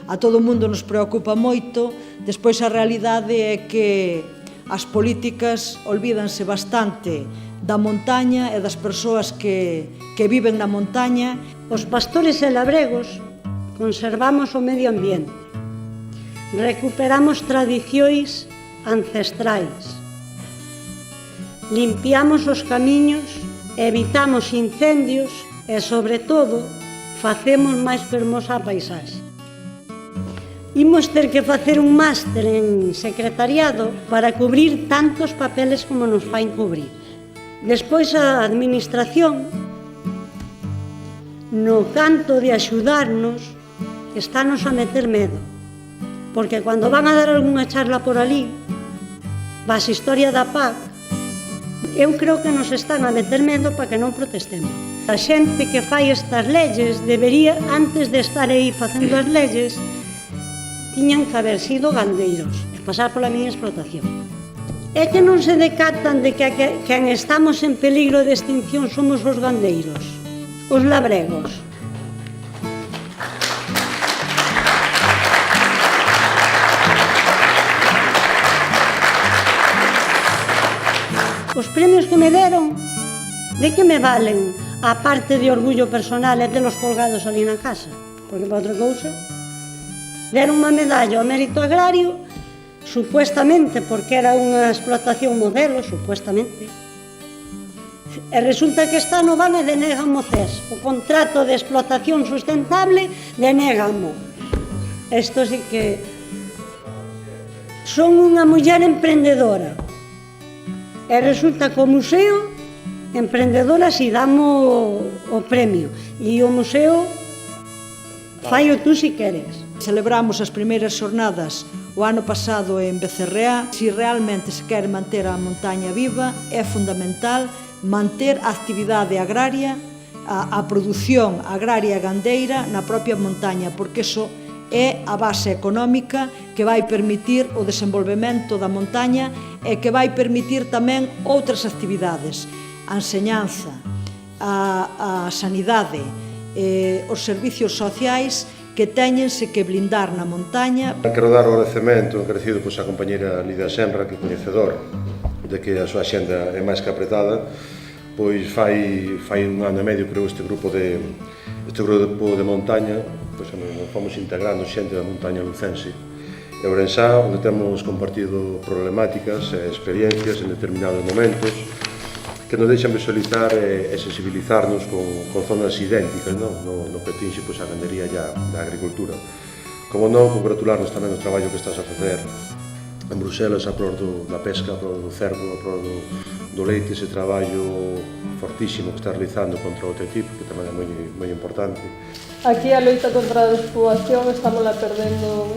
a todo o mundo nos preocupa moito, despois a realidade é que as políticas olvídanse bastante da montaña e das persoas que viven na montaña. Os pastores e labregos conservamos o medio ambiente, recuperamos tradicións ancestrais, limpiamos os camiños, evitamos incendios e, sobre todo, facemos máis fermosa a paisaxe. Imos ter que facer un máster en secretariado para cubrir tantos papeles como nos fain cubrir. Despois a administración, no canto de axudarnos, estános a meter medo, porque cando van a dar algunha charla por ali, vas historia da PAC, eu creo que nos están a meter medo para que non protestemos. A xente que fai estas leyes debería, antes de estar aí facendo as leyes, tiñan que haber sido gandeiros e pasar pola miña explotación. É que non se decatan de que quen estamos en peligro de extinción somos os gandeiros, os labregos. Os premios que me deron, de que me valen a parte de orgullo personal e telos colgados ali na casa? Porque para outra cousa, deron unha medalla ao mérito agrario, supuestamente porque era unha explotación modelo, supuestamente. E resulta que esta ano van e denegan o CES, o contrato de explotación sustentable, denegan-mo. Isto sí que son unha muller emprendedora. E resulta que o museo, emprendedora, si damos o premio. E o museo, fai o tú si queres. Celebramos as primeiras xornadas o ano pasado en Becerreá. Si realmente se quere manter a montaña viva, é fundamental manter a actividade agraria, a produción agraria e gandeira na propia montaña, porque iso é a base económica que vai permitir o desenvolvemento da montaña e que vai permitir tamén outras actividades, a enseñanza, a sanidade, os servicios sociais que teñense que blindar na montaña. Quero dar o agradecemento encarecido á compañeira Lidia Senra, que é coñecedor de que a súa xenda é máis que apretada, pois fai un ano e medio, creo, este grupo de montaña, pois nos fomos integrando xente da montaña lucense e Ourensá, onde temos compartido problemáticas e experiencias en determinados momentos que nos deixan visualizar e sensibilizarnos con zonas idénticas, no que atinxe a gandería e a agricultura. Como non, congratularnos tamén do traballo que estás a facer en Bruxelas a prol da pesca, a prol do cervo, a prol do leite, ese traballo fortísimo que estás realizando contra o TTIP, que tamén é moi importante. Aquí a loita contra a despoblación estamos la perdendo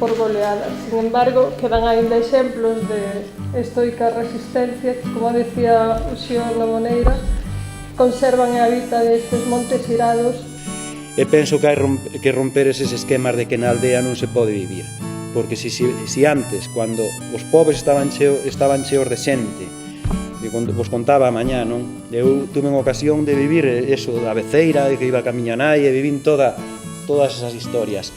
por goleadas. Sin embargo, quedan aínda exemplos de estoica resistencia que, como decía o Xión Lamoneira, conservan e habitan estes montes irados. E penso que hai que romper eses esquemas de que na aldea non se pode vivir. Porque si antes, cando os pobres estaban cheos de xente, e vos contaba a mañá, non? Eu tuve unha ocasión de vivir eso da Beceira, de que iba ca miña nai, e vivín todas esas historias.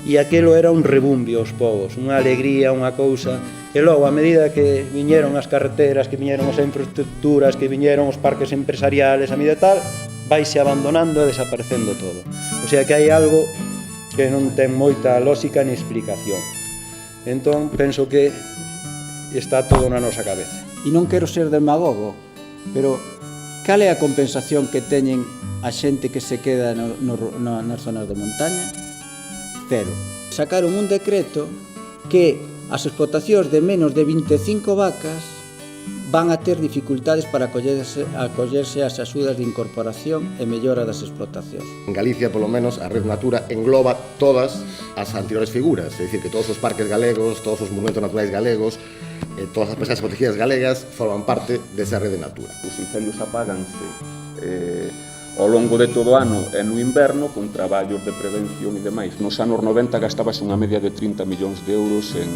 E aquelo era un rebumbio aos povos, unha alegría, unha cousa. E logo, a medida que viñeron as carreteras, que viñeron as infraestructuras, que viñeron os parques empresariales, a medida tal, vaise abandonando e desaparecendo todo. O sea que hai algo que non ten moita lógica ni explicación. Entón, penso que está todo na nosa cabeza. E non quero ser demagogo, pero cal é a compensación que teñen a xente que se queda nas zonas de montaña? Cero. Sacaron un decreto que as explotacións de menos de 25 vacas van a ter dificultades para acollerse ás axudas de incorporación e mellora das explotacións. En Galicia, polo menos, a Red Natura engloba todas as anteriores figuras, é dicir, que todos os parques galegos, todos os monumentos naturais galegos, todas as pescas protegidas galegas forman parte desa Red de Natura. Os incendios apáganse ao longo de todo o ano e no inverno con traballos de prevención e demais. Nos anos 90 gastábase unha media de 30 millóns de euros en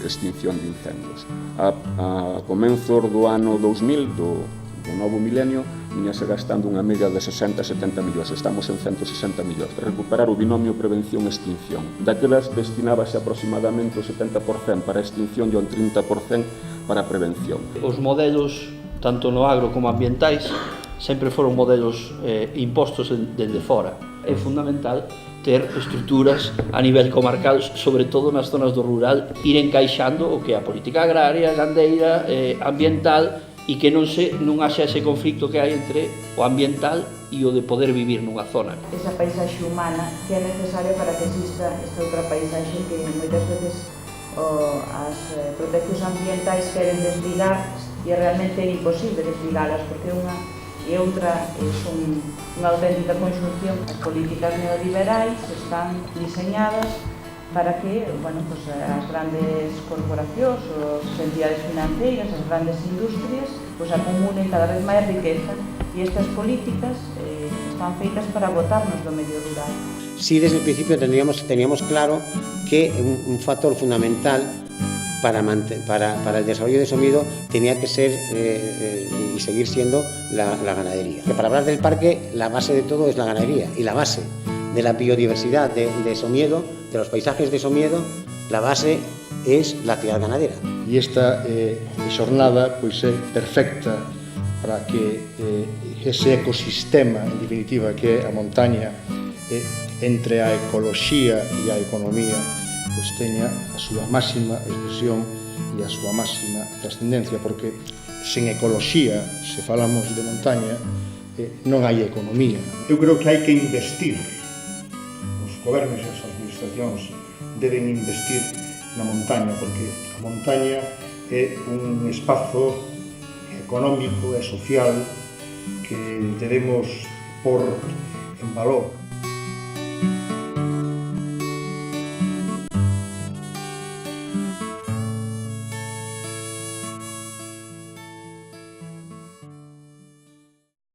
extinción de incendios. A comenzos do ano 2000, do No novo milenio viñase gastando unha media de 60-70 millóns, estamos en 160 millóns. Recuperar o binomio prevención-extinción. Daquelas destinábase aproximadamente o 70% para a extinción e o 30% para a prevención. Os modelos, tanto no agro como ambientais, sempre foron modelos impostos desde fora. É fundamental ter estruturas a nivel comarcal, sobre todo nas zonas do rural, ir encaixando o que é a política agraria, gandeira, ambiental, e que non haxa ese conflicto que hai entre o ambiental e o de poder vivir nunha zona. Esa paisaxe humana que é necesaria para que exista esta outra paisaxe que moitas veces as proteccións ambientais queren desligar e realmente é imposible desligalas porque unha e outra son unha auténtica conxunción. As políticas neoliberais están diseñadas para que as grandes corporacións, as entidades financeiras, as grandes industrias acumulen cada vez máis riqueza e estas políticas están feitas para botarnos do medio rural. Sí, desde el principio teníamos claro que un factor fundamental para el desarrollo de Somiedo tenía que ser y seguir siendo la ganadería. Que para hablar del parque, la base de todo es la ganadería y la base de la biodiversidad de Somiedo, de los paisajes de Somiedo, la base es la actividad ganadera. E esta xornada pois é perfecta para que ese ecosistema, en definitiva, que é a montaña, entre a ecoloxía e a economía, pois teña a súa máxima expresión e a súa máxima trascendencia, porque sen ecoloxía, se falamos de montaña, non hai economía. Eu creo que hai que investir. Os gobernos e as administracións deben investir na montaña, porque a montaña é un espazo económico e social que debemos pôr en valor.